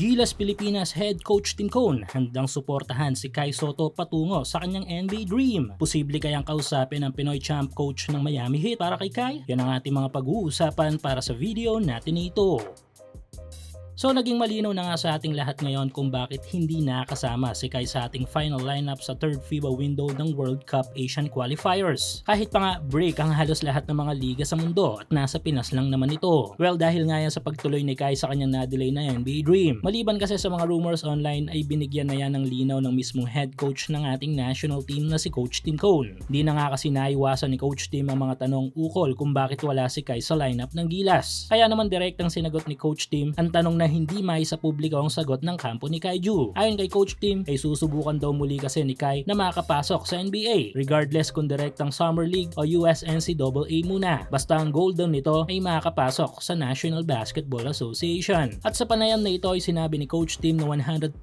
Gilas Pilipinas head coach Tim Cone handang suportahan si Kai Sotto patungo sa kanyang NBA dream. Posible kayang kausapin ang Pinoy champ coach ng Miami Heat para kay Kai? Yan ang ating mga pag-uusapan para sa video natin ito. So naging malinaw na nga sa ating lahat ngayon kung bakit hindi nakasama si Kai sa ating final lineup sa third FIBA window ng World Cup Asian Qualifiers. Kahit pa nga break ang halos lahat ng mga liga sa mundo at nasa Pinas lang naman ito. Well, dahil nga yan sa pagtuloy ni Kai sa kanyang na-delay na NBA dream. Maliban kasi sa mga rumors online ay binigyan na yan ng linaw ng mismong head coach ng ating national team na si Coach Tim Cone. Di na nga kasi naiwasan ni Coach Tim ang mga tanong ukol kung bakit wala si Kai sa lineup ng Gilas. Kaya naman direktang sinagot ni Coach Tim ang tanong na hindi may sa publiko ang sagot ng kampo ni Kai Ju. Ayon kay Coach Tim ay susubukan daw muli kasi ni Kai na makapasok sa NBA regardless kung direktang Summer League o US NCAA muna. Basta ang goal daw nito ay makapasok sa National Basketball Association. At sa panayam na ito ay sinabi ni Coach Tim na 100%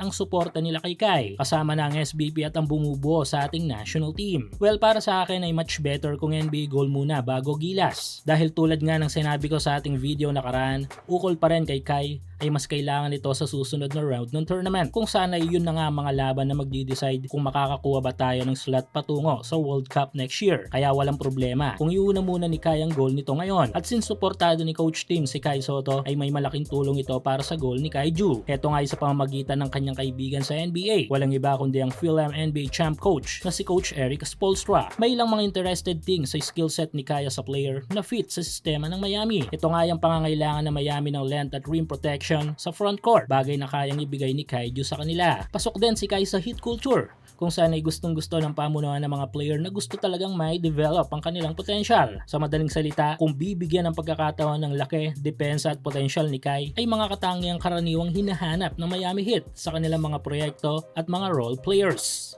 ang suporta nila kay Kai kasama na ang SBP at ang bumubuo sa ating national team. Well, para sa akin ay much better kung NBA goal muna bago Gilas. Dahil tulad nga ng sinabi ko sa ating video nakaraan, ukol pa rin kay Kai ay mas kailangan ito sa susunod na round ng tournament kung sana yun na nga mga laban na magdi-decide kung makakakuha ba tayo ng slot patungo sa World Cup next year. Kaya walang problema kung iuna muna ni Kai ang goal nito ngayon. At since suportado ni Coach Tim si Kai Sotto ay may malaking tulong ito para sa goal ni Kai Ju. Heto nga ay sa pamamagitan ng kanyang kaibigan sa NBA. Walang iba kundi ang Phil-Am NBA champ coach na si Coach Erik Spoelstra. May ilang mga interested things sa skill set ni Kai sa player na fit sa sistema ng Miami. Ito nga yung pangangailangan ng Miami ng length at rim protection sa front court, bagay na kayang ibigay ni Kai Ju sa kanila. Pasok din si Kai sa hit culture, kung saan ay gustong-gusto ng pamunuan ng mga player na gusto talagang may develop ang kanilang potential. Sa madaling salita, kung bibigyan ng pagkakataon ng laki, depensa at potential ni Kai, ay mga katangiang karaniwang hinahanap ng Miami Heat sa kanilang mga proyekto at mga role players.